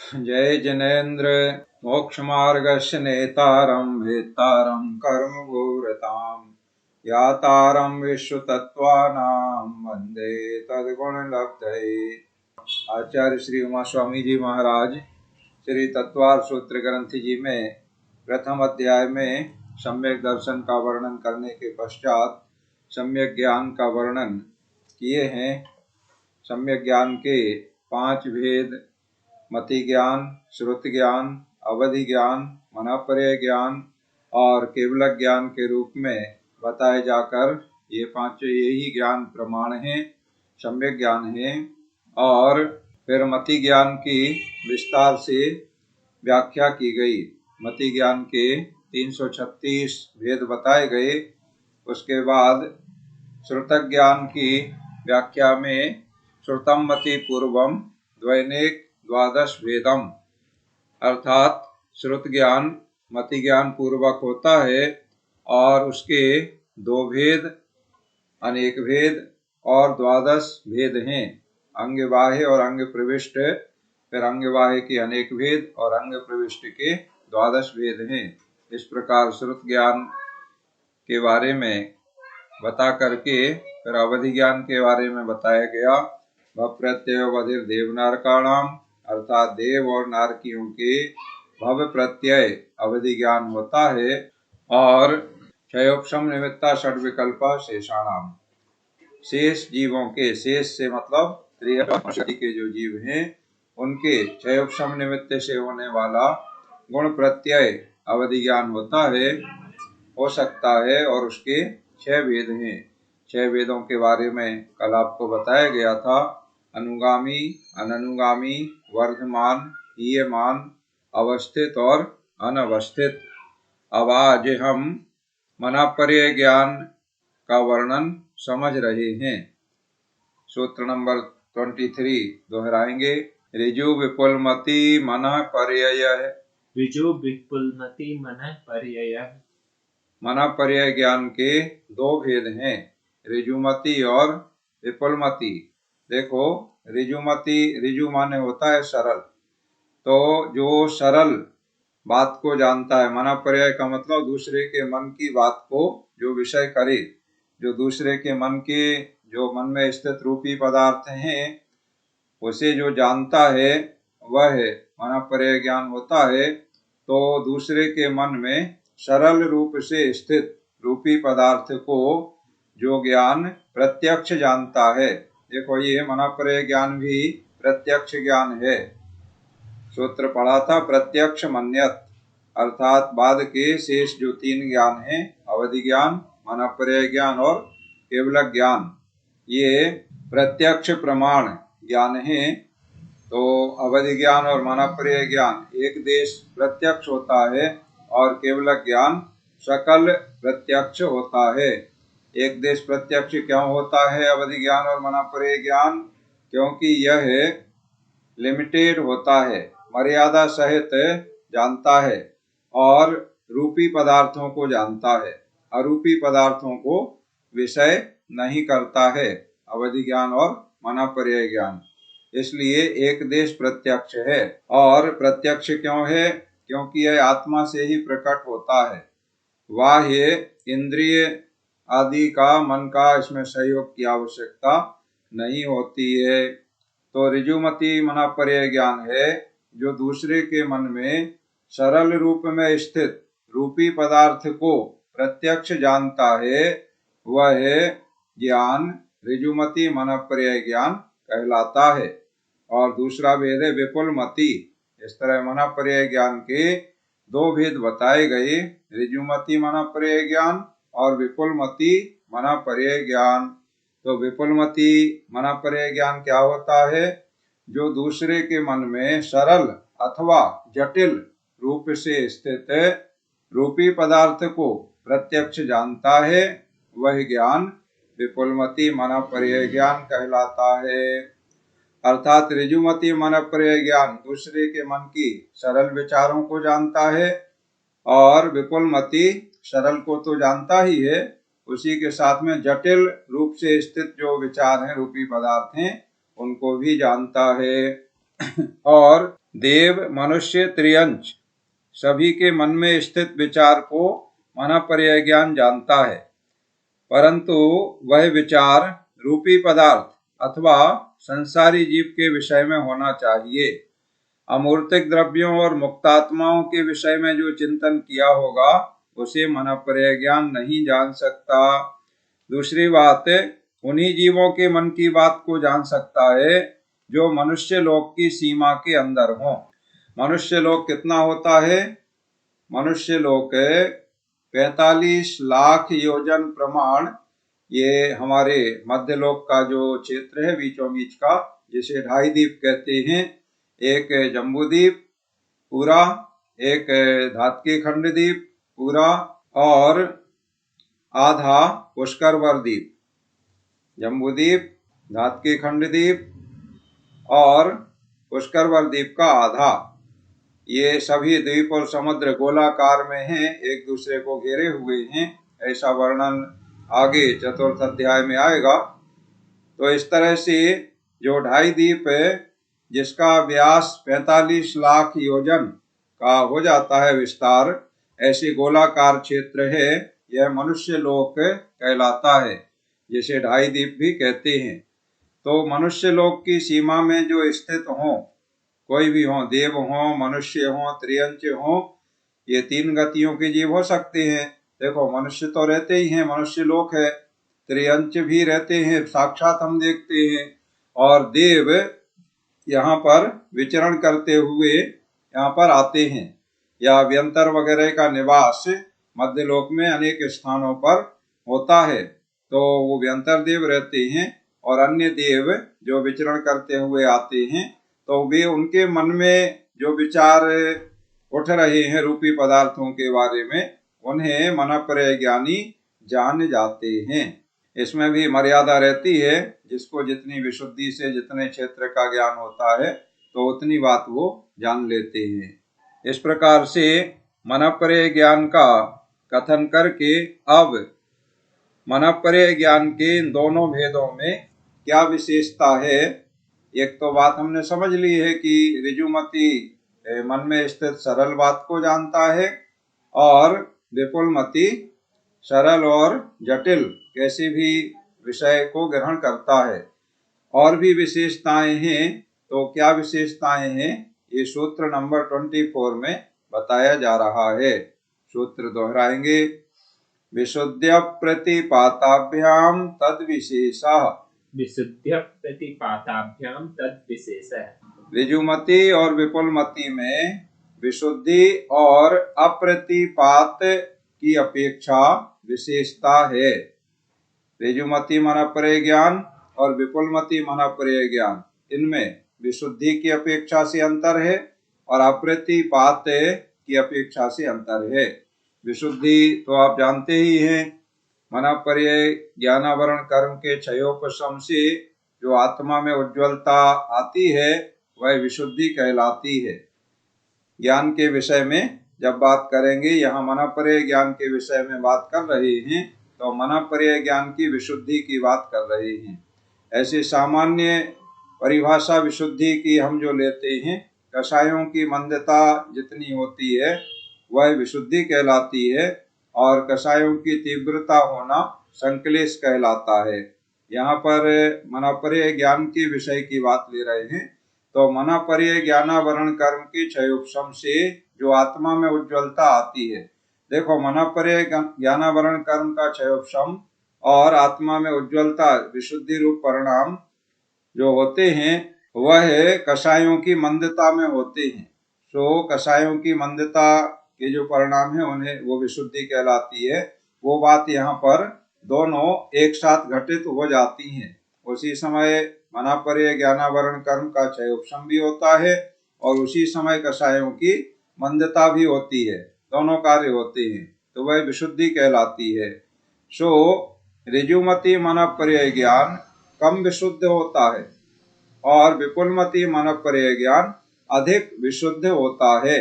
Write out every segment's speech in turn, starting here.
जय जिनेन्द्र मोक्षमार्गस्य नेतारं वेत्तारं कर्मभूरतां यातारं विश्वतत्त्वानां वन्दे तद्गुणलब्धये। आचार्य श्री उमा स्वामी जी महाराज श्री तत्वार सूत्र ग्रंथ जी में प्रथम अध्याय में सम्यक दर्शन का वर्णन करने के पश्चात सम्यक ज्ञान का वर्णन किए हैं। सम्यक ज्ञान के 5 भेद मति ज्ञान, श्रुति ज्ञान, अवधि ज्ञान, मनःपर्यय ज्ञान और केवलक ज्ञान के रूप में बताए जाकर ये 5 यही ज्ञान प्रमाण हैं, सम्यक ज्ञान है। और फिर मति ज्ञान की विस्तार से व्याख्या की गई। मति ज्ञान के 336 भेद बताए गए। उसके बाद श्रुतक ज्ञान की व्याख्या में श्रुतम मति पूर्वम द्वैनिक 12 भेदम, अर्थात श्रुत ज्ञान मति ज्ञान पूर्वक होता है और उसके 2 भेद, अनेक भेद और 12 भेद हैं। अंग बाह्य और अंग प्रविष्ट, फिर अंग बाह्य के अनेक भेद और अंग प्रविष्ट के 12 भेद हैं। इस प्रकार श्रुत ज्ञान के बारे में बता करके फिर अवधि ज्ञान के बारे में बताया गया। भव प्रत्यय बधिर देवनारकाणाम, अर्थात देव और नारकियों के भव प्रत्यय अवधि ज्ञान होता है। और क्षयोपशम निमित्ता षड विकल्पा शेषाणाम, शेष जीवों के, शेष से मतलब त्रियक के जो जीव हैं उनके क्षयोपशम निमित्त से होने वाला गुण प्रत्यय अवधि ज्ञान होता है, हो सकता है। और उसके 6 भेद हैं। 6 भेदों के बारे में कल आपको बताया गया था। अनुगामी, अननुगामी, वर्धमान, हीयमान, अवस्थित और अनवस्थित। अब आज हम मनःपर्यय ज्ञान का वर्णन समझ रहे हैं। सूत्र नंबर 23 दोहराएंगे। ऋजु विपुलमति मनःपर्यय। ऋजु विपुलमति मनःपर्यय। मनःपर्यय ज्ञान के 2 भेद हैं, ऋजुमति और विपुलमति। देखो, ऋजुमति, ऋजु माने होता है सरल, तो जो सरल बात को जानता है। मनःपर्यय का मतलब दूसरे के मन की बात को जो विषय करे, जो दूसरे के मन के, जो मन में स्थित रूपी पदार्थ हैं उसे जो जानता है वह मनःपर्यय ज्ञान होता है। तो दूसरे के मन में सरल रूप से स्थित रूपी पदार्थ को जो ज्ञान प्रत्यक्ष जानता है। देखो, ये मनःपर्यय ज्ञान भी प्रत्यक्ष ज्ञान है। सूत्र पढ़ा था प्रत्यक्ष मन्यत, अर्थात बाद के शेष जो 3 ज्ञान हैं, अवधि ज्ञान, मनःपर्यय ज्ञान और केवलक ज्ञान, ये प्रत्यक्ष प्रमाण ज्ञान है। तो अवधि ज्ञान और मनःपर्यय ज्ञान एक देश प्रत्यक्ष होता है और केवलक ज्ञान सकल प्रत्यक्ष होता है। एक देश प्रत्यक्ष क्यों होता है अवधि ज्ञान और मनःपर्यय ज्ञान? क्योंकि यह लिमिटेड होता है, मर्यादा सहित जानता है और रूपी पदार्थों को जानता है, अरूपी पदार्थों को विषय नहीं करता है अवधि ज्ञान और मनःपर्यय ज्ञान। इसलिए एक देश प्रत्यक्ष है। और प्रत्यक्ष क्यों है? क्योंकि यह आत्मा से ही प्रकट होता है। बाह्य इंद्रिय आदि का, मन का इसमें सहयोग की आवश्यकता नहीं होती है। तो ऋजुमति मनःपर्यय ज्ञान है जो दूसरे के मन में सरल रूप में स्थित रूपी पदार्थ को प्रत्यक्ष जानता है, वह ज्ञान ऋजुमति मनःपर्यय ज्ञान कहलाता है। और दूसरा भेद है विपुलमति। इस तरह मनःपर्यय ज्ञान के 2 भेद बताए गए, ऋजुमति मनःपर्यय ज्ञान और विपुलमति मनःपर्यय ज्ञान। तो विपुलमति मनःपर्यय ज्ञान क्या होता है? जो दूसरे के मन में सरल अथवा जटिल रूप से स्थित रूपी पदार्थ को प्रत्यक्ष जानता है, वह ज्ञान विपुलमति मनःपर्यय ज्ञान कहलाता है। अर्थात ऋजुमति मनःपर्यय ज्ञान दूसरे के मन की सरल विचारों को जानता है और विपुलमति सरल को तो जानता ही है, उसी के साथ में जटिल रूप से स्थित जो विचार हैं, रूपी पदार्थ हैं, उनको भी जानता है। और देव मनुष्य त्रियंच सभी के मन में स्थित विचार को मनःपर्यय ज्ञान जानता है, परंतु वह विचार रूपी पदार्थ अथवा संसारी जीव के विषय में होना चाहिए। अमूर्तिक द्रव्यों और मुक्तात्माओं के विषय में जो चिंतन किया होगा उसे मनःपर्यय ज्ञान नहीं जान सकता। दूसरी बात, उन्हीं जीवों के मन की बात को जान सकता है जो मनुष्य लोक की सीमा के अंदर हो। मनुष्य लोक कितना होता है? मनुष्य लोक 45 लाख योजन प्रमाण, ये हमारे मध्य लोक का जो क्षेत्र है बीचों बीच का, जिसे 2.5 द्वीप कहते हैं, एक जम्बूद्वीप पूरा, एक धात्की खंड द्वीप पूरा और आधा पुष्करवर द्वीप। जम्बूद्वीप, धात्की खंड द्वीप और पुष्करवर द्वीप का आधा, ये सभी द्वीप और समुद्र गोलाकार में हैं, एक दूसरे को घेरे हुए हैं। ऐसा वर्णन आगे चतुर्थ अध्याय में आएगा। तो इस तरह से जो 2.5 द्वीप है, जिसका व्यास 45 लाख योजन का हो जाता है विस्तार, ऐसे गोलाकार क्षेत्र है, यह मनुष्य लोक कहलाता है, जिसे 2.5 द्वीप भी कहते हैं। तो मनुष्य लोक की सीमा में जो स्थित हो, कोई भी हो, देव हो, मनुष्य हो, त्रियंच हो, ये 3 गतियों के जीव हो सकते हैं। देखो, मनुष्य तो रहते ही हैं, मनुष्य लोक है, त्रियंच भी रहते हैं, साक्षात हम देखते हैं, और देव यहाँ पर विचरण करते हुए यहाँ पर आते हैं, या व्यंतर वगैरह का निवास मध्य लोक में अनेक स्थानों पर होता है। तो वो व्यंतर देव रहते हैं और अन्य देव जो विचरण करते हुए आते हैं, तो वे उनके मन में जो विचार उठ रहे हैं रूपी पदार्थों के बारे में, उन्हें मनःपर्यय ज्ञानी जान जाते हैं। इसमें भी मर्यादा रहती है, जिसको जितनी विशुद्धि से जितने क्षेत्र का ज्ञान होता है तो उतनी बात वो जान लेते हैं। इस प्रकार से मनःपर्यय ज्ञान का कथन करके अब मनःपर्यय ज्ञान के इन दोनों भेदों में क्या विशेषता है, एक तो बात हमने समझ ली है कि ऋजुमति मन में स्थित सरल बात को जानता है और विपुलमति सरल और जटिल कैसे भी विषय को ग्रहण करता है। और भी विशेषताएं हैं, तो क्या विशेषताएं हैं, ये सूत्र नंबर 24 में बताया जा रहा है। सूत्र दोहराएंगे। विशुद्ध्य प्रतिपाताभ्याम तद विशेषः, विशुद्ध्य प्रतिपाताभ्याम तद विशेषः। ऋजुमति और विपुलमति में विशुद्धि और अप्रतिपात की अपेक्षा विशेषता है। ऋजुमति मनःपर्यय ज्ञान और विपुलमति मनःपर्यय ज्ञान, इनमें विशुद्धि की अपेक्षा से अंतर है और अप्रतिपात की अपेक्षा से अंतर है। विशुद्धि तो आप जानते ही हैं, मनःपर्यय ज्ञानावरण कर्म के क्षयोपशम से जो आत्मा में उज्ज्वलता आती है, वह विशुद्धि कहलाती है। ज्ञान के विषय में जब बात करेंगे, यहाँ मनःपर्यय ज्ञान के विषय में बात कर रहे हैं, तो मनःपर्यय ज्ञान की विशुद्धि की बात कर रहे हैं। ऐसे सामान्य परिभाषा विशुद्धि की हम जो लेते हैं, कषायों की मंदता जितनी होती है वह विशुद्धि कहलाती है, और कषायों की तीव्रता होना संक्लेश कहलाता है। यहाँ पर मनःपर्यय ज्ञान के विषय की बात ले रहे हैं। तो मनःपर्यय ज्ञानावरण कर्म के क्षयोपशम से जो आत्मा में उज्ज्वलता आती है, देखो मनःपर्यय ज्ञानावरण कर्म का क्षयोपशम और आत्मा में उज्ज्वलता विशुद्धि रूप परिणाम जो होते हैं, वह कषायों की मंदता में होते हैं। तो कषायों की मंदता के जो परिणाम है, उन्हें वो विशुद्धि कहलाती है। वो बात यहाँ पर दोनों एक साथ घटित हो जाती हैं। उसी समय मनःपर्यय ज्ञानावरण कर्म का क्षयोपशम भी होता है और उसी समय कषायों की मंदता भी होती है, दोनों कार्य होते हैं, तो वह विशुद्धि कहलाती है। सो ऋजुमति मनःपर्यय ज्ञान कम विशुद्ध होता है और विपुलमति मनःपर्यय ज्ञान अधिक विशुद्ध होता है।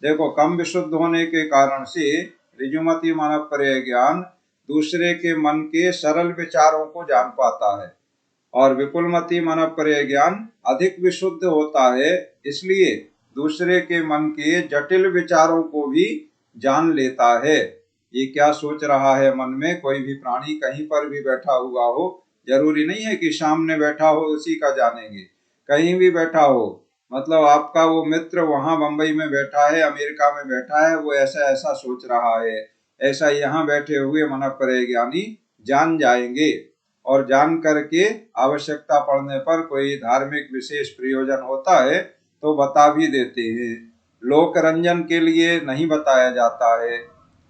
देखो, कम विशुद्ध होने के कारण से ऋजुमति मनःपर्यय ज्ञान दूसरे के मन के सरल विचारों को जान पाता है, और विपुलमति मनःपर्यय ज्ञान अधिक विशुद्ध होता है, इसलिए दूसरे के मन के जटिल विचारों को भी जान लेता है। ये क्या सोच रहा है मन में, कोई भी प्राणी कहीं पर भी बैठा हुआ हो, जरूरी नहीं है कि सामने बैठा हो उसी का जानेंगे, कहीं भी बैठा हो, मतलब आपका वो मित्र वहां बंबई में बैठा है, अमेरिका में बैठा है, वो ऐसा ऐसा सोच रहा है, ऐसा यहाँ बैठे हुए मन परिज्ञानी जान जाएंगे। और जान करके आवश्यकता पड़ने पर कोई धार्मिक विशेष प्रयोजन होता है तो बता भी देते हैं। लोक रंजन के लिए नहीं बताया जाता है।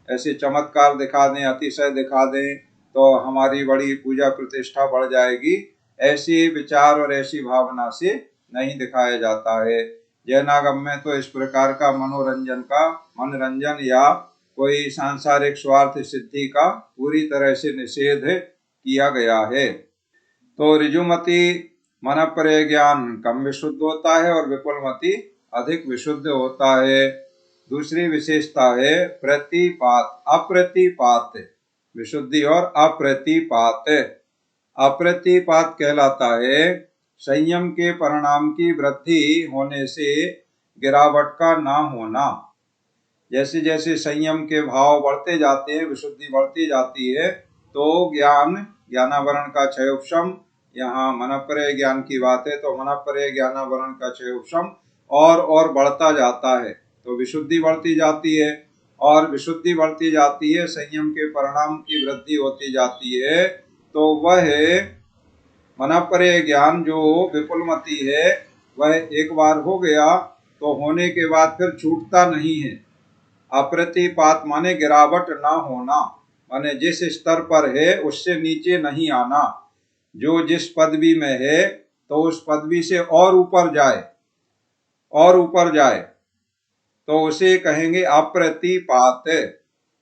ऐसे चमत्कार दिखा दें, अतिशय दिखा दें तो हमारी बड़ी पूजा प्रतिष्ठा बढ़ जाएगी, ऐसे विचार और ऐसी भावना से नहीं दिखाया जाता है। जैनागम में तो इस प्रकार का मनोरंजन या कोई सांसारिक स्वार्थ सिद्धि का पूरी तरह से निषेध किया गया है। तो ऋजुमति मन परिज्ञान कम विशुद्ध होता है और विपुलमति अधिक विशुद्ध होता है। दूसरी विशेषता है प्रतिपात, अप्रतिपात, विशुद्धि और अप्रतिपात। अप्रतिपात कहलाता है संयम के परिणाम की वृद्धि होने से गिरावट का ना होना। जैसे जैसे संयम के भाव बढ़ते जाते हैं, विशुद्धि बढ़ती जाती है, तो ज्ञानावरण का क्षयोपशम, यहाँ मनःपरय ज्ञान की बात है तो मनःपरय ज्ञानावरण का क्षयोपशम और बढ़ता जाता है, तो विशुद्धि बढ़ती जाती है, और विशुद्धि बढ़ती जाती है, संयम के परिणाम की वृद्धि होती जाती है, तो वह मनःपरय ज्ञान जो विपुलमति है वह एक बार हो गया तो होने के बाद फिर छूटता नहीं है। अप्रतिपात माने गिरावट ना होना, माने जिस स्तर पर है उससे नीचे नहीं आना, जो जिस पदवी में है तो उस पदवी से और ऊपर जाए तो उसे कहेंगे अप्रतिपात,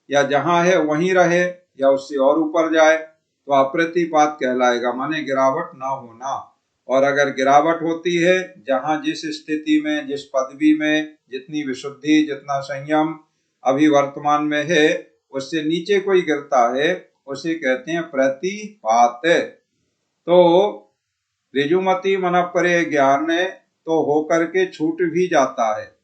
या जहां है वहीं रहे या उससे और ऊपर जाए तो अप्रतिपात कहलाएगा, माने गिरावट ना होना। और अगर गिरावट होती है जहां जिस स्थिति में, जिस पदवी में जितनी विशुद्धि, जितना संयम अभी वर्तमान में है, उससे नीचे कोई गिरता है उसे कहते हैं प्रतिपात। तो ऋजुमति मनःपरय ज्ञान तो होकर के छूट भी जाता है।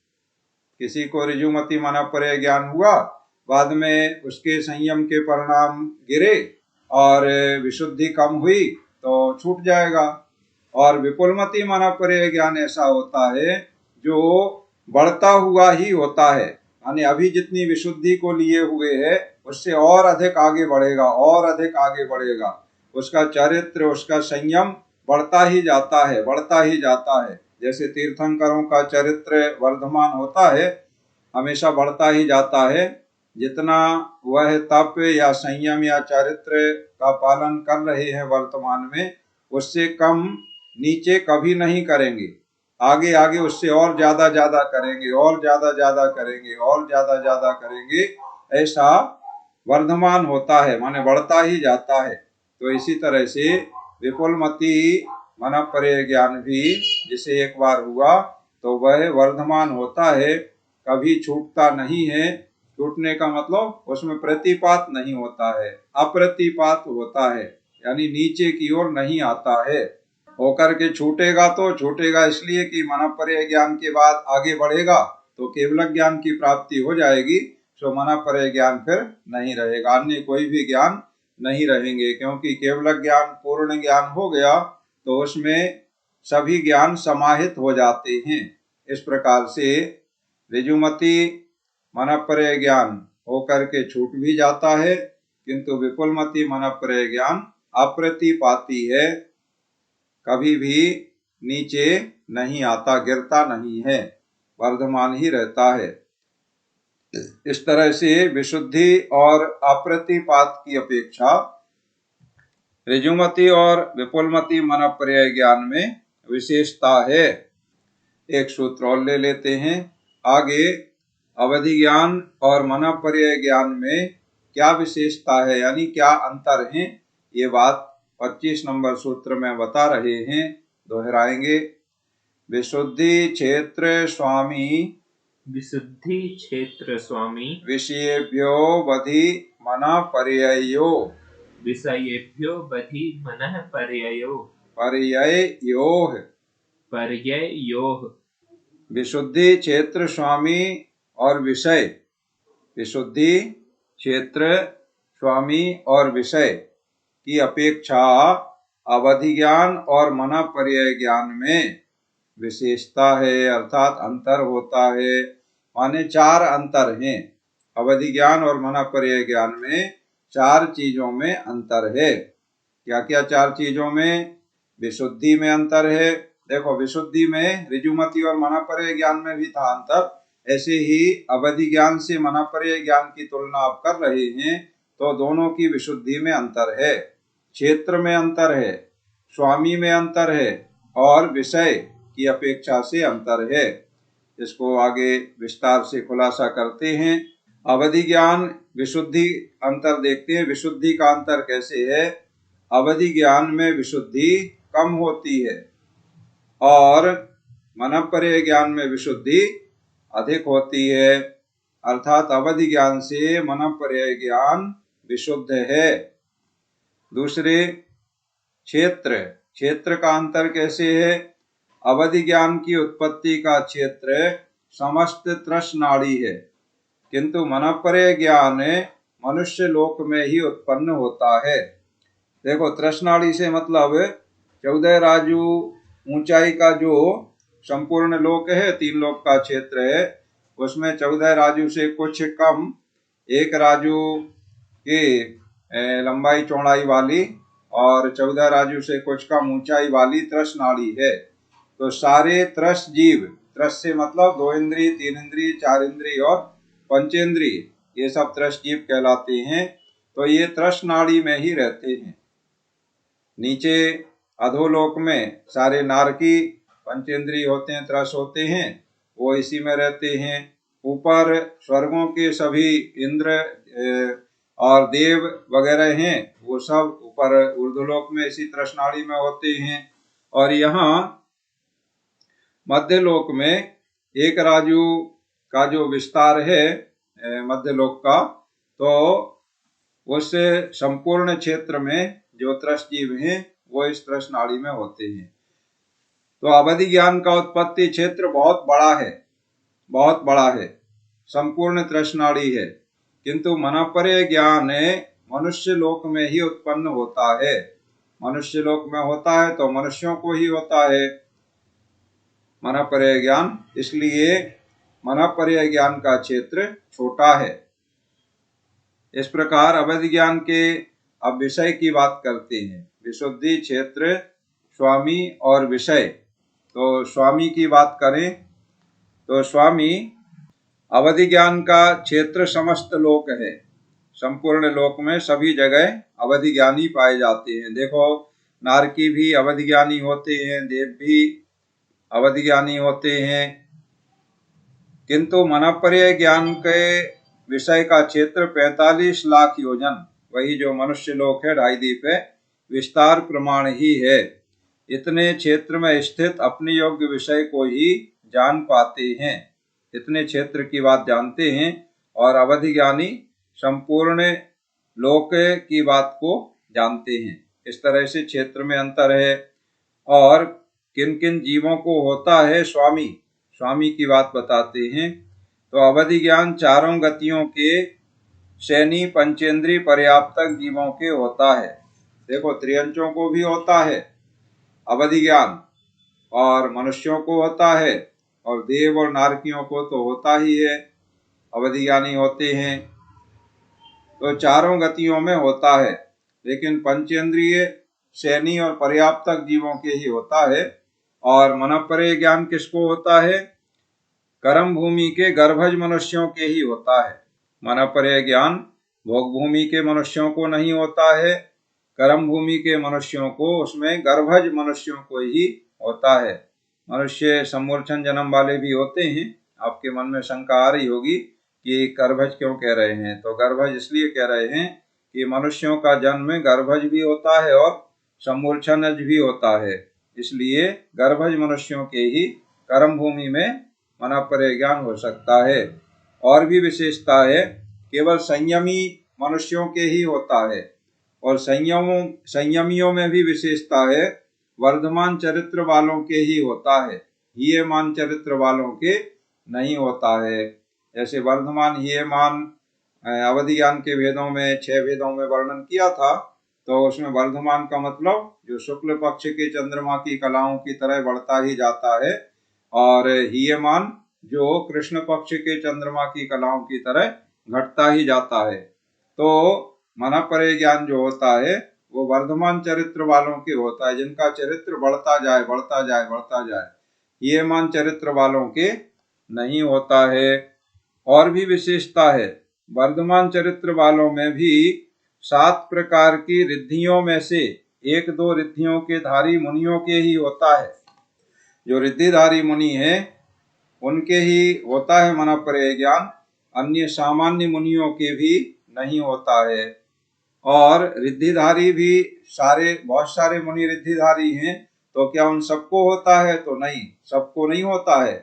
किसी को ऋजुमति मनःपरय ज्ञान हुआ, बाद में उसके संयम के परिणाम गिरे और विशुद्धि कम हुई तो छूट जाएगा। और विपुलमति मनःपरय ज्ञान ऐसा होता है जो बढ़ता हुआ ही होता है, यानी अभी जितनी विशुद्धि को लिए हुए है उससे और अधिक आगे बढ़ेगा, और अधिक आगे बढ़ेगा, उसका चरित्र, उसका संयम बढ़ता ही जाता है। जैसे तीर्थंकरों का चरित्र वर्धमान होता है, हमेशा बढ़ता ही जाता है, जितना वह तप या संयम या चरित्र का पालन कर रहे हैं वर्तमान में, उससे कम नीचे कभी नहीं करेंगे, आगे आगे उससे और ज्यादा करेंगे, और ज्यादा करेंगे, ऐसा वर्धमान होता है, माने बढ़ता ही जाता है। तो इसी तरह से विपुलमति मनःपरय ज्ञान भी जिसे एक बार हुआ तो वह वर्धमान होता है, कभी छूटता नहीं है। छूटने का मतलब उसमें प्रतिपात नहीं होता है, अप्रतिपात होता है, यानी नीचे की ओर नहीं आता है। होकर के छूटेगा तो छूटेगा इसलिए कि मनःपरय ज्ञान के बाद आगे बढ़ेगा तो केवल ज्ञान की प्राप्ति हो जाएगी, तो मनःपरय ज्ञान फिर नहीं रहेगा, अन्य कोई भी ज्ञान नहीं रहेंगे, क्योंकि केवल ज्ञान पूर्ण ज्ञान हो गया तो उसमें सभी ज्ञान समाहित हो जाते हैं। इस प्रकार से ऋजुमति मनःपरय ज्ञान होकर के छूट भी जाता है, किंतु विपुलमति मनःपरय ज्ञान अप्रतिपाती है, कभी भी नीचे नहीं आता, गिरता नहीं है, वर्धमान ही रहता है। इस तरह से विशुद्धि और अप्रतिपात की अपेक्षा ऋजुमति और विपुलमति मनःपरय ज्ञान में विशेषता है। एक सूत्र और ले लेते हैं आगे। अवधि ज्ञान और मनःपरय ज्ञान में क्या विशेषता है, यानी क्या अंतर है, ये बात 25 नंबर सूत्र में बता रहे हैं, दोहराएंगे। विशुद्धि क्षेत्र स्वामी विषयेभ्यो बधि मनःपर्ययो पर्ययोः विशुद्धि, क्षेत्र, स्वामी और विषय। विशुद्धि, क्षेत्र, स्वामी और विषय की अपेक्षा अवधि ज्ञान और मनःपर्यय ज्ञान में विशेषता है, अर्थात अंतर होता है। माने 4 अंतर हैं। अवधि ज्ञान और मनःपर्यय ज्ञान में 4 चीजों में अंतर है। क्या क्या 4 चीजों में? विशुद्धि में अंतर है। देखो, विशुद्धि में ऋजुमति और मनःपर्यय ज्ञान में भी था अंतर, ऐसे ही अवधि ज्ञान से मनःपर्यय ज्ञान की तुलना आप कर रहे हैं तो दोनों की विशुद्धि में अंतर है, क्षेत्र में अंतर है, स्वामी में अंतर है और विषय की अपेक्षा से अंतर है। इसको आगे विस्तार से खुलासा करते हैं। अवधि ज्ञान विशुद्धि अंतर देखते हैं। विशुद्धि का अंतर कैसे है? अवधि ज्ञान में विशुद्धि कम होती है और मनःपर्यय ज्ञान में विशुद्धि अधिक होती है, अर्थात अवधि ज्ञान से मनःपर्यय ज्ञान विशुद्ध है। दूसरे, क्षेत्र। क्षेत्र का अंतर कैसे है? अवधि ज्ञान की उत्पत्ति का क्षेत्र समस्त तृष्णादि है, किंतु मनःपर्यय ज्ञान मनुष्य लोक में ही उत्पन्न होता है। देखो, तृष्णादि से मतलब 14 राजू ऊंचाई का जो संपूर्ण लोक है, 3 लोक का क्षेत्र है, उसमें 14 राजू से कुछ कम 1 राजू की लंबाई चौड़ाई वाली और 14 राजू से कुछ कम ऊंचाई वाली तृष्णादि है। तो सारे त्रस जीव, त्रस से मतलब 2 इंद्रिय, 3 इंद्रिय, 4 इंद्रिय और पंचेंद्रिय, ये सब त्रस जीव कहलाते हैं। तो ये तृष्णादि में ही रहते हैं। नीचे अधोलोक में सारे नारकी पंचेंद्रिय होते हैं, त्रस होते हैं, वो इसी में रहते हैं। ऊपर स्वर्गों के सभी इंद्र और देव वगैरह हैं, वो सब ऊपर ऊर्ध्वलोक में इसी तृष्णादि में होते हैं। और यहाँ मध्यलोक में 1 राजू का जो विस्तार है मध्यलोक का, तो उस संपूर्ण क्षेत्र में जो त्रस जीव हैं वो इस तृष्णादि में होते हैं। तो अवधि ज्ञान का उत्पत्ति क्षेत्र बहुत बड़ा है, बहुत बड़ा है, संपूर्ण तृष्णादि है, किंतु मनःपर्यय ज्ञान मनुष्य लोक में ही उत्पन्न होता है। मनुष्य लोक में होता है तो मनुष्यों को ही होता है मनःपर्यय ज्ञान, इसलिए मनःपर्यय ज्ञान का क्षेत्र छोटा है। इस प्रकार अवधि ज्ञान के अब विषय की बात करते हैं। विशुद्धि, क्षेत्र, स्वामी और विषय। तो स्वामी की बात करें तो स्वामी अवधि ज्ञान का क्षेत्र समस्त लोक है। संपूर्ण लोक में सभी जगह अवधि ज्ञानी पाए जाते हैं। देखो, नारकी भी अवधि ज्ञानी होते हैं, देव भी अवधि ज्ञानी होते हैं, किंतु मनःपर्यय ज्ञान के विषय का क्षेत्र 45 लाख योजन, वही जो मनुष्य लोक है 2.5 दीप है, विस्तार प्रमाण ही है। इतने क्षेत्र में स्थित अपने योग्य विषय को ही जान पाते हैं, इतने क्षेत्र की बात जानते हैं। और अवधि ज्ञानी संपूर्ण लोक की बात को जानते हैं। इस तरह से क्षेत्र में अंतर है। और किन किन जीवों को होता है स्वामी, स्वामी की बात बताते हैं। तो अवधि ज्ञान चारों गतियों के शैनी पंचेंद्रिय पर्याप्तक जीवों के होता है। देखो, त्रियंचों को भी होता है अवधि ज्ञान, और मनुष्यों को होता है, और देव और नारकियों को तो होता ही है, अवधि ज्ञानी होते हैं। तो चारों गतियों में होता है, लेकिन पंचेंद्रिय शैनी और पर्याप्तक जीवों के ही होता है। और मनःपर्यय ज्ञान किसको होता है? कर्म भूमि के गर्भज मनुष्यों के ही होता है। मनःपर्यय ज्ञान भोग भूमि के मनुष्यों को नहीं होता है, कर्म भूमि के मनुष्यों को, उसमें गर्भज मनुष्यों को ही होता है। मनुष्य समूर्छन जन्म वाले भी होते हैं। आपके मन में शंका आ रही होगी कि गर्भज क्यों कह रहे हैं? तो गर्भज इसलिए कह रहे हैं कि मनुष्यों का जन्म गर्भज भी होता है और समूर्छनज भी होता है, इसलिए गर्भज मनुष्यों के ही कर्म भूमि में मनःपर्यय ज्ञान हो सकता है। और भी विशेषता है, केवल संयमी मनुष्यों के ही होता है। और संयमियों में भी विशेषता है, वर्धमान चरित्र वालों के ही होता है। हीयमान चरित्र वालों के नहीं होता है। जैसे वर्धमान हीयमान अवधि ज्ञान के वेदों में 6 वेदों में वर्णन किया था, तो उसमें वर्धमान का मतलब जो शुक्ल पक्ष के चंद्रमा की कलाओं की तरह बढ़ता ही जाता है, और हीयमान जो कृष्ण पक्ष के चंद्रमा की कलाओं की तरह घटता ही जाता है। तो मनःपरे ज्ञान जो होता है वो वर्धमान चरित्र वालों के होता है, जिनका चरित्र बढ़ता जाए बढ़ता जाए बढ़ता जाए। हीयमान चरित्र वालों के नहीं होता है। और भी विशेषता है, वर्धमान चरित्र वालों में भी 7 प्रकार की रिद्धियों में से 1-2 रिद्धियों के धारी मुनियों के ही होता है। जो रिद्धिधारी मुनि है उनके ही होता है मनःपरे ज्ञान, अन्य सामान्य मुनियों के भी नहीं होता है। और रिद्धिधारी भी बहुत सारे मुनि रिद्धिधारी हैं, तो क्या उन सबको होता है? तो नहीं, सबको नहीं होता है।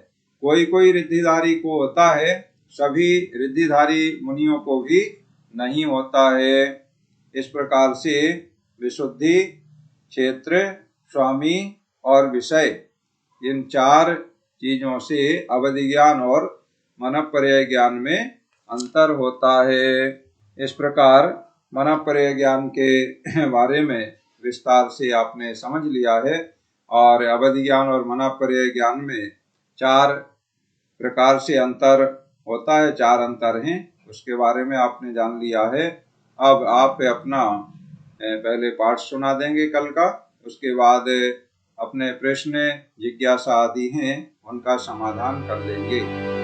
कोई कोई रिद्धिधारी को होता है, सभी रिद्धिधारी मुनियों को भी नहीं होता है। इस प्रकार से विशुद्धि, क्षेत्र, स्वामी और विषय, इन 4 चीजों से अवधि ज्ञान और मनःपरे ज्ञान में अंतर होता है। इस प्रकार मनःपरे ज्ञान के बारे में विस्तार से आपने समझ लिया है, और अवधि ज्ञान और मनःपरे ज्ञान में 4 प्रकार से अंतर होता है, 4 अंतर हैं, उसके बारे में आपने जान लिया है। अब आप अपना पहले पाठ सुना देंगे कल का, उसके बाद अपने प्रश्न जिज्ञासा आदि हैं उनका समाधान कर देंगे।